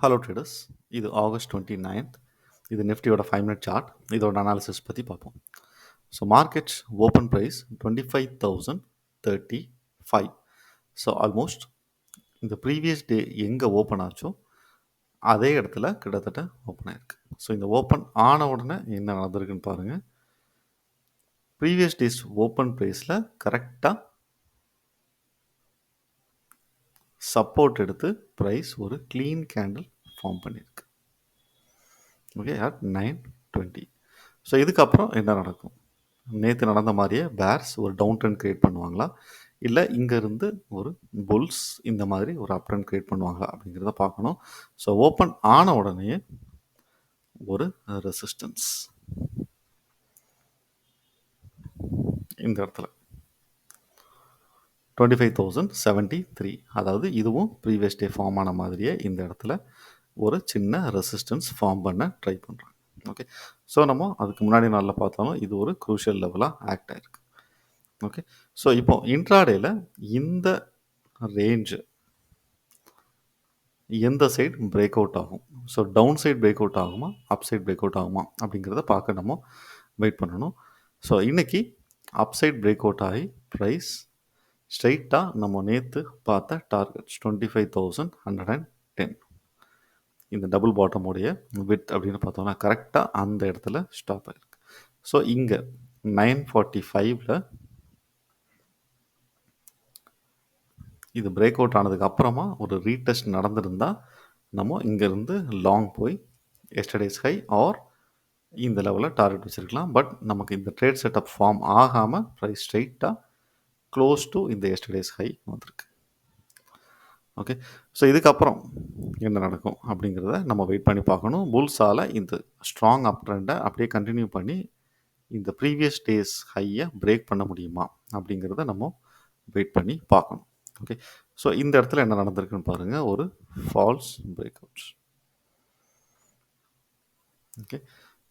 Hello traders. இது August 29th. இது நிஃப்டியோட 5 மினிட் சார்ட். இதோட அனாலிசிஸ் பற்றி பார்ப்போம். So market open price 25,035. So almost இந்த ப்ரீவியஸ் டே எங்கே ஓப்பன் ஆச்சோ அதே இடத்துல கிட்டத்தட்ட ஓப்பன் ஆயிருக்கு. ஸோ இந்த ஓப்பன் ஆன உடனே என்ன நடந்திருக்குன்னு பாருங்கள். ப்ரீவியஸ் டேஸ் ஓப்பன் ப்ரைஸில் கரெக்டாக சப்போர்ட் எடுத்து ப்ரைஸ் ஒரு க்ளீன் கேண்டில் ஃபார்ம் பண்ணியிருக்கு. Okay, at 9:20. ஸோ இதுக்கப்புறம் என்ன நடக்கும்? நேற்று நடந்த மாதிரியே பேர்ஸ் ஒரு டவுன் ட்ரெண்ட் க்ரியேட் பண்ணுவாங்களா, இல்லை இங்கேருந்து ஒரு புல்ஸ் இந்த மாதிரி ஒரு அப் ட்ரெண்ட் க்ரியேட் பண்ணுவாங்களா அப்படிங்கிறத பார்க்கணும். ஸோ ஓப்பன் ஆன உடனே ஒரு ரெசிஸ்டன்ஸ் இந்த இடத்துல 25,073, அதாவது இதுவும் ப்ரீவியஸ் டே ஃபார்ம் ஆன மாதிரியே இந்த இடத்துல ஒரு சின்ன ரெசிஸ்டன்ஸ் ஃபார்ம் பண்ண ட்ரை பண்ணுறாங்க. ஓகே, ஸோ நம்ம அதுக்கு முன்னாடி நல்லா பார்த்தாலும் இது ஒரு க்ரூஷியல் லெவலாக ஆக்ட் ஆகிருக்கு. ஓகே, ஸோ இப்போ இன்ட்ராடேயில் இந்த ரேஞ்சு எந்த சைடு பிரேக் அவுட் ஆகும், so down side break out ஆகுமா, அப் சைட் பிரேக் அவுட் ஆகுமா அப்படிங்கிறத பார்க்க நம்ம வெயிட் பண்ணணும். ஸோ இன்றைக்கி அப் சைட் பிரேக் அவுட் ஆகி ப்ரைஸ் ஸ்ட்ரைட்டாக நம்ம நேற்று பார்த்த டார்கெட்ஸ் 25,110 இந்த டபுள் பாட்டமுடைய வித் அப்படின்னு பார்த்தோம்னா கரெக்டாக அந்த இடத்துல ஸ்டாப் ஆகிருக்கு. ஸோ இங்கே 9:45ல் இது பிரேக் அவுட் ஆனதுக்கு அப்புறமா ஒரு ரீடெஸ்ட் நடந்திருந்தால் நம்ம இங்கேருந்து லாங் போய் எஸ்டர்டேஸ் ஹை ஆர் இந்த லெவலில் டார்கெட் வச்சுருக்கலாம். பட் நமக்கு இந்த ட்ரேட் செட்டப் ஃபார்ம் ஆகாமல் ப்ரைஸ் ஸ்ட்ரைட்டாக க்ளோஸ் டு இந்த எஸ்டர்டேஸ் ஹை வந்திருக்கு. ஓகே, ஸோ இதுக்கப்புறம் என்ன நடக்கும் அப்படிங்கிறத நம்ம வெயிட் பண்ணி பார்க்கணும். புல்ஸால் இந்த ஸ்ட்ராங் அப் ட்ரெண்டை அப்படியே கண்டினியூ பண்ணி இந்த ப்ரீவியஸ் டேஸ் ஹையை பிரேக் பண்ண முடியுமா அப்படிங்கிறத நம்ம வெயிட் பண்ணி பார்க்கணும். ஓகே, ஸோ இந்த இடத்துல என்ன நடந்திருக்குன்னு பாருங்கள். ஒரு falls break outs. Okay,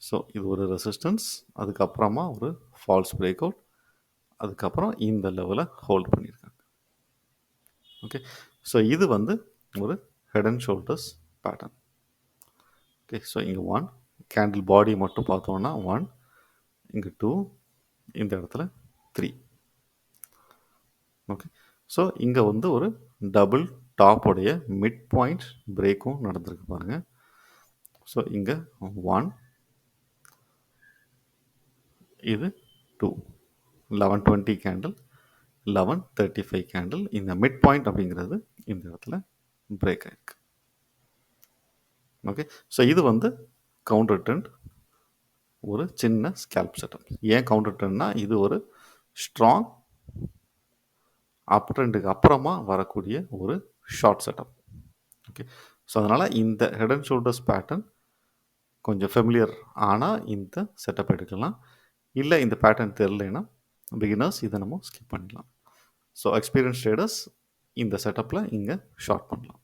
so இது ஒரு ரெசிஸ்டன்ஸ், அதுக்கப்புறமா ஒரு ஃபால்ஸ் பிரேக் அவுட், அதுக்கப்புறம் இந்த லெவலை ஹோல்ட் பண்ணியிருக்காங்க. ஓகே, ஸோ இது வந்து ஒரு head and shoulders pattern. Okay, so இங்கே 1 கேண்டில் பாடி மட்டும் பார்த்தோன்னா 1, இங்கே 2, இந்த இடத்துல 3. ஓகே, ஸோ இங்கே வந்து ஒரு டபுள் டாப்போடைய மிட் பாயிண்ட் பிரேக்கும் நடந்திருக்கு பாருங்கள். ஸோ இங்கே 1, இது 2, 11:20 கேண்டில், 11:35 கேண்டில். இந்த மிட் பாயிண்ட் அப்படிங்கிறது இந்த இடத்துல பிரேக் ஆகிருக்கு. ஓகே, ஸோ இது வந்து கவுண்டர் ட்ரெண்ட், ஒரு சின்ன ஸ்கேல்ப் செட்டப். ஏன் கவுண்டர் ட்ரெண்ட்னா இது ஒரு ஸ்ட்ராங் அப் ட்ரெண்டுக்கு அப்புறமா வரக்கூடிய ஒரு ஷார்ட் செட்டப். ஓகே, ஸோ அதனால் இந்த ஹெட் அண்ட் ஷோல்டர்ஸ் பேட்டர்ன் கொஞ்சம் ஃபெமிலியர் ஆனால் இந்த செட்டப் எடுக்கலாம். இல்லை இந்த பேட்டர்ன் தெரிலனா பிகினர்ஸ் இதை நம்ம ஸ்கிப் பண்ணிடலாம். ஸோ எக்ஸ்பீரியன்ஸ் ட்ரேடர்ஸ் இந்த செட்டப்பில் இங்கே ஷார்ட் பண்ணலாம்.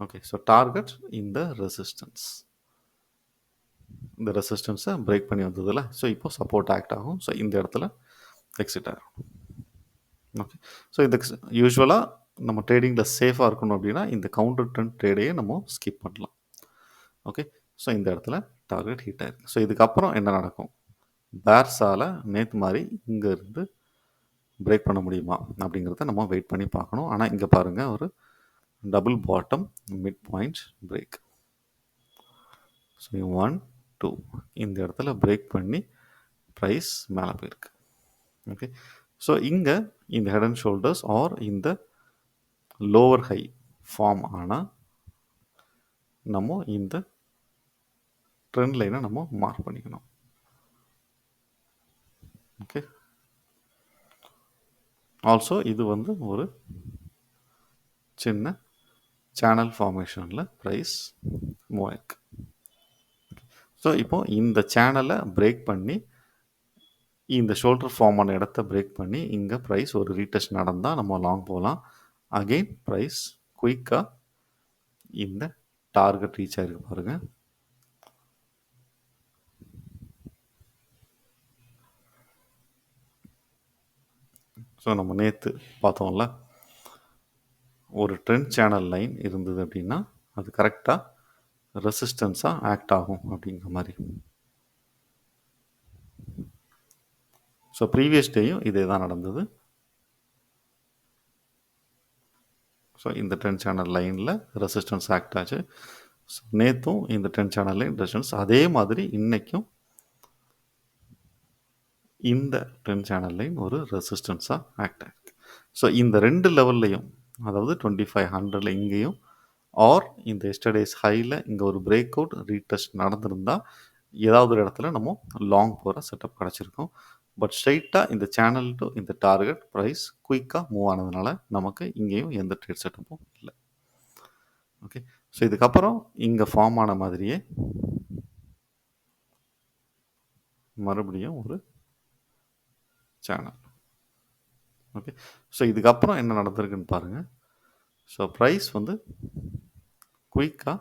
ஓகே, ஸோ டார்கெட் இந்த ரெசிஸ்டன்ஸ், இந்த ரெசிஸ்டன்ஸை பிரேக் பண்ணி வந்ததில்ல, ஸோ இப்போ சப்போர்ட் ஆக்ட் ஆகும். ஸோ இந்த இடத்துல எக்ஸிட் ஆகும். ஓகே, ஸோ இந்த யூஸ்வலாக நம்ம ட்ரேடிங்கில் சேஃபாக இருக்கணும் அப்படின்னா இந்த கவுண்டர் ட்ரெண்ட் ட்ரேடையே நம்ம ஸ்கிப் பண்ணலாம். ஓகே, ஸோ இந்த இடத்துல டார்கெட் ஹிட் ஆயிருக்கு. ஸோ இதுக்கப்புறம் என்ன நடக்கும்? பேர்ஸால் நேற்று மாதிரி இங்கே இருந்து பிரேக் பண்ண முடியுமா அப்படிங்கிறத நம்ம வெயிட் பண்ணி பார்க்கணும். ஆனால் இங்கே பாருங்கள், ஒரு double bottom mid point break. So 1, 2 இந்த இடத்துல பிரேக் பண்ணி ப்ரைஸ் மேலே போயிருக்கு. ஓகே, ஸோ இங்கே இந்த ஹெட் அண்ட் ஷோல்டர்ஸ் ஆர் இந்த லோவர் ஹை ஃபார்ம் ஆனால் நம்ம இந்த ட்ரெண்ட் லைனை நம்ம மார்க் பண்ணிக்கணும். ஓகே, ஆல்சோ இது வந்து ஒரு சின்ன சேனல் ஃபார்மேஷனில் ப்ரைஸ் மூவ் ஆயிருக்கு. ஸோ இப்போ இந்த சேனலை பிரேக் பண்ணி இந்த ஷோல்டர் ஃபார்ம் ஆன இடத்த பிரேக் பண்ணி இங்கே ப்ரைஸ் ஒரு ரீடெஸ்ட் நடந்தால் நம்ம லாங் போகலாம். அகெயின் ப்ரைஸ் குயிக்காக இந்த டார்கெட் ரீச் ஆகிருக்கு பாருங்கள். ஸோ நம்ம நேற்று பார்த்தோம்ல, ஒரு ட்ரெண்ட் சேனல் லைன் இருந்தது அப்படின்னா அது கரெக்டாக ரெசிஸ்டன்ஸாக ஆக்ட் ஆகும் அப்படிங்கிற மாதிரி. ஸோ ப்ரீவியஸ் டேயும் இதே தான் நடந்தது. ஸோ இந்த 10 சேனல் லைனில் ரெசிஸ்டன்ஸ் ஆக்ட் ஆச்சு. ஸோ நேற்றும் இந்த 10 சேனல் லைன் ரெசிஸ்டன்ஸ், அதே மாதிரி இன்றைக்கும் இந்த 10 சேனல் லைன் ஒரு ரெசிஸ்டன்ஸாக ஆக்ட் ஆகிருக்கு. ஸோ இந்த ரெண்டு லெவல்லையும், அதாவது 2500 இங்கேயும் ஆர் இந்த எஸ்டர்டேஸ் ஹையில் இங்கே ஒரு பிரேக் அவுட் ரீடெஸ்ட் நடந்திருந்தால் ஏதாவது ஒரு இடத்துல நம்ம லாங் போகிற செட்டப் கிடச்சிருக்கும். பட் ஸ்ட்ரைட்டாக இந்த சேனல் டு இந்த டார்கெட் ப்ரைஸ் குயிக்காக மூவ் ஆனதுனால நமக்கு இங்கேயும் எந்த ட்ரேட் செட்டப்பும் இல்லை. ஓகே, ஸோ இதுக்கப்புறம் இங்கே ஃபார்ம் ஆன மாதிரியே மறுபடியும் ஒரு சேனல். ஓகே, ஸோ இதுக்கப்புறம் என்ன நடந்திருக்குன்னு பாருங்கள். ஸோ ப்ரைஸ் வந்து குயிக்காக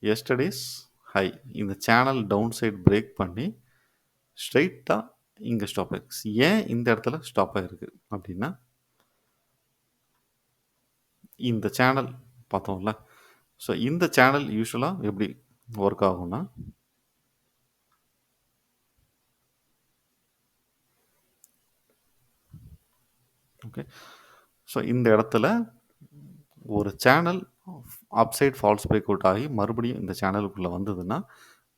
எஸ்டர்டேஸ் ஹை இந்த சேனல் டவுன் சைட் பிரேக் பண்ணி ஸ்ட்ரைட்டாக இங்கே ஸ்டாப் ஆயிருக்கு. ஏன் இந்த இடத்துல ஸ்டாப் ஆகிருக்கு அப்படின்னா, இந்த சேனல் பார்த்தோம்ல, ஸோ இந்த சேனல் யூஸ்வலாக எப்படி ஒர்க் ஆகும்னா, ஓகே, ஸோ இந்த இடத்துல ஒரு channel upside falls break out ஆகி மறுபடியும் இந்த சேனலுக்குள்ளே வந்ததுன்னா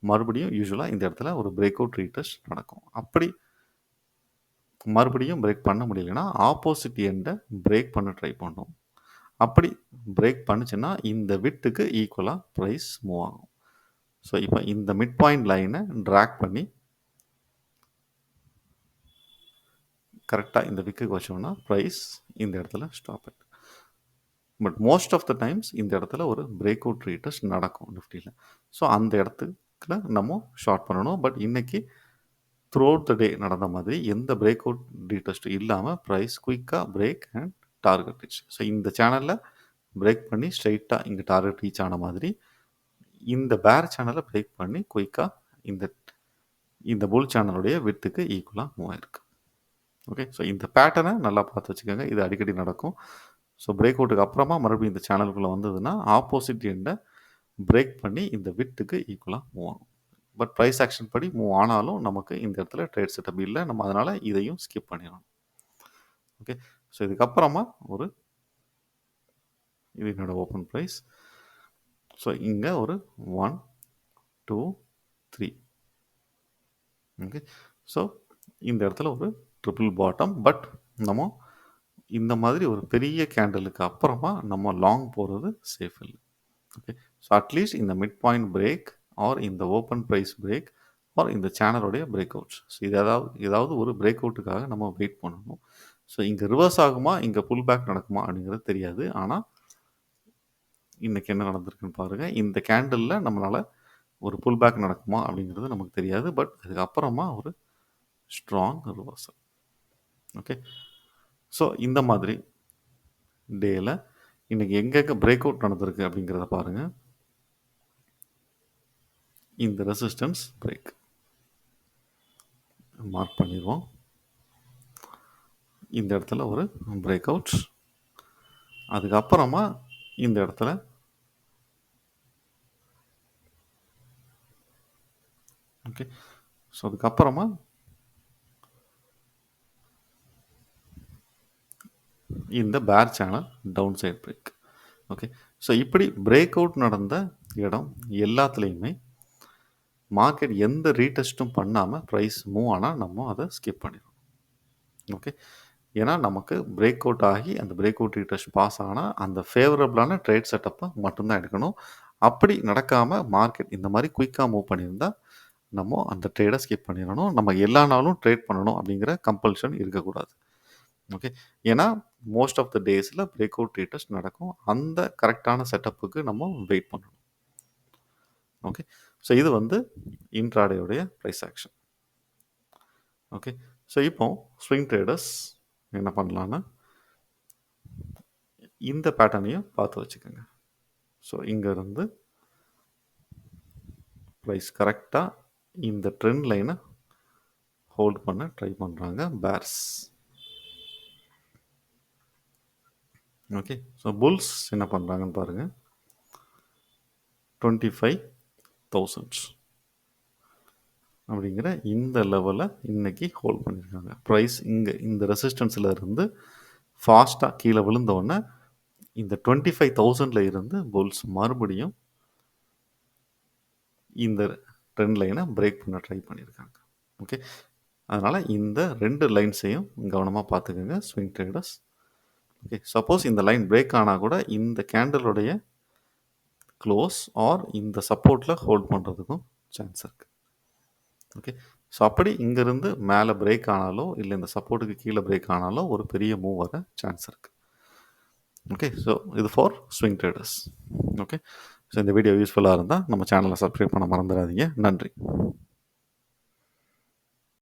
மறுபடியும் யூஸ்வலாக இந்த இடத்துல ஒரு பிரேக் அவுட் ரீடெஸ்ட் நடக்கும். அப்படி மறுபடியும் பிரேக் பண்ண முடியலன்னா ஆப்போசிட் எண்டை பிரேக் பண்ண ட்ரை பண்ணும். அப்படி பிரேக் பண்ணுச்சுன்னா இந்த விட்டுக்கு ஈக்குவலாக ப்ரைஸ் மூவ் ஆகும். ஸோ இப்போ இந்த மிட் பாயிண்ட் லைனை ட்ராக் பண்ணி கரெக்டாக இந்த விக்குக்கு வச்சோம்னா ப்ரைஸ் இந்த இடத்துல ஸ்டாப் ஆகிடும். But most of the times இந்த இடத்துல ஒரு பிரேக் அவுட் ரீடெஸ்ட் நடக்கும் நிஃப்டியில். ஸோ அந்த இடத்துக்குள்ள நம்ம ஷார்ட் பண்ணணும். பட் இன்னைக்கு த்ரூ அவுட் த டே நடந்த மாதிரி எந்த பிரேக் அவுட் ரீடெஸ்ட்டும் இல்லாமல் ப்ரைஸ் குயிக்காக break and target reach. So இந்த சேனலில் பிரேக் பண்ணி ஸ்ட்ரைட்டாக இங்கே டார்கெட் ரீச் ஆன மாதிரி இந்த பேர் சேனலை பிரேக் பண்ணி குயிக்காக இந்த புல் சேனலுடைய வித்துக்கு ஈக்குவலாக மூவ் ஆயிருக்கு. ஓகே, ஸோ இந்த பேட்டர்னை நல்லா பார்த்து வச்சுக்கோங்க. இது அடிக்கடி நடக்கும். ஸோ பிரேக் அவுட்டுக்கு அப்புறமா மறுபடியும் இந்த சேனலுக்குள்ளே வந்ததுன்னா ஆப்போசிட் எண்டை பிரேக் பண்ணி இந்த விட்டுக்கு ஈக்குவலாக மூவ் ஆகும். பட் ப்ரைஸ் ஆக்ஷன் படி மூவ் ஆனாலும் நமக்கு இந்த இடத்துல ட்ரேட் செட்டப் இல்லை. நம்ம அதனால் இதையும் ஸ்கிப் பண்ணிடணும். ஓகே, ஸோ இதுக்கப்புறமா இது என்னோட ஓப்பன் ப்ரைஸ். ஸோ இங்கே ஒரு 1 2 3. ஓகே, ஸோ இந்த இடத்துல ஒரு ட்ரிபிள் பாட்டம். பட் நம்ம இந்த மாதிரி ஒரு பெரிய கேண்டலுக்கு அப்புறமா நம்ம லாங் போகிறது சேஃப் இல்லை. ஓகே, ஸோ அட்லீஸ்ட் இந்த மிட் பாயிண்ட் பிரேக் ஆர் இந்த ஓப்பன் ப்ரைஸ் பிரேக் ஆர் இந்த சேனலோடைய பிரேக் அவுட்ஸ், ஸோ இது ஏதாவது ஒரு பிரேக் அவுட்டுக்காக நம்ம வெயிட் பண்ணணும். ஸோ இங்கே ரிவர்ஸ் ஆகுமா, இங்கே புல் பேக் நடக்குமா அப்படிங்கிறது தெரியாது. ஆனால் இன்றைக்கி என்ன நடந்திருக்குன்னு பாருங்கள். இந்த கேண்டலில் நம்மளால் ஒரு புல் பேக் நடக்குமா அப்படிங்கிறது நமக்கு தெரியாது. பட் அதுக்கப்புறமா ஒரு ஸ்ட்ராங் ரிவர்சல். ஓகே, ஸோ இந்த மாதிரி டேயில் இன்றைக்கி எங்கெங்கே பிரேக் அவுட் நடந்திருக்கு அப்படிங்கிறத பாருங்கள். இந்த ரெசிஸ்டன்ஸ் பிரேக் மார்க் பண்ணிடுவோம். இந்த இடத்துல ஒரு பிரேக் அவுட். அதுக்கப்புறமா இந்த இடத்துல ஓகே, ஸோ அதுக்கப்புறமா இந்த bear channel down side break. Okay, so இப்படி பிரேக் அவுட் நடந்த இடம் எல்லாத்துலேயுமே மார்க்கெட் எந்த ரீடெஸ்ட்டும் பண்ணாமல் ப்ரைஸ் மூவ் ஆனால் நம்ம அதை ஸ்கிப் பண்ணிடணும். ஓகே, ஏன்னா நமக்கு பிரேக் அவுட் ஆகி அந்த பிரேக் அவுட் ரீடெஸ்ட் பாஸ் ஆனால் அந்த ஃபேவரபிளான ட்ரேட் செட்டப்பை மட்டும்தான் எடுக்கணும். அப்படி நடக்காமல் மார்க்கெட் இந்த மாதிரி குயிக்காக மூவ் பண்ணியிருந்தால் நம்ம அந்த ட்ரேடை ஸ்கிப் பண்ணிடணும். நம்ம எல்லா நாளும் ட்ரேட் பண்ணணும் அப்படிங்கிற கம்பல்ஷன் இருக்கக்கூடாது. ஓகே, ஏன்னா மோஸ்ட் ஆஃப் த டேஸில் பிரேக் அவுட் ரீடெஸ்ட் நடக்கும். அந்த கரெக்டான செட்டப்புக்கு நம்ம வெயிட் பண்ணணும். ஓகே, ஸோ இது இன்ட்ராடேயோடைய ப்ரைஸ் ஆக்ஷன். ஓகே, ஸோ இப்போ ஸ்விங் ட்ரேடர்ஸ் என்ன பண்ணலான்னா இந்த பேட்டர்னையும் பார்த்து வச்சுக்கோங்க. ஸோ இங்கேருந்து ப்ரைஸ் கரெக்டாக இந்த ட்ரெண்ட் லைனை ஹோல்ட் பண்ண ட்ரை பண்ணுறாங்க பேர்ஸ். ஓகே, ஸோ புல்ஸ் என்ன பண்ணுறாங்கன்னு பாருங்கள். 25,000 அப்படிங்கிற இந்த லெவலில் இன்னைக்கு ஹோல்ட் பண்ணியிருக்காங்க. ப்ரைஸ் இங்கே இந்த ரெசிஸ்டன்ஸில் இருந்து ஃபாஸ்ட்டாக கீழே விழுந்தோடனே இந்த 25,000 இருந்து புல்ஸ் மறுபடியும் இந்த ட்ரெண்ட் லைனை பிரேக் பண்ண ட்ரை பண்ணியிருக்காங்க. ஓகே, அதனால் இந்த 2 லைன்ஸையும் கவனமாக பார்த்துக்கோங்க ஸ்விங் ட்ரேடர்ஸ். ஓகே, சப்போஸ் இந்த லைன் பிரேக் ஆனால் கூட இந்த கேண்டலுடைய க்ளோஸ் ஆர் இந்த சப்போர்ட்டில் ஹோல்ட் பண்ணுறதுக்கும் சான்ஸ் இருக்குது. ஓகே, ஸோ அப்படி இங்கேருந்து மேலே பிரேக் ஆனாலோ இல்லை இந்த சப்போர்ட்டுக்கு கீழே பிரேக் ஆனாலோ ஒரு பெரிய மூவ் வர சான்ஸ் இருக்குது. ஓகே, ஸோ இது for swing traders. Okay, so இந்த வீடியோ யூஸ்ஃபுல்லாக இருந்தால் நம்ம சேனலை சப்ஸ்கிரைப் பண்ண மறந்துடாதீங்க. நன்றி.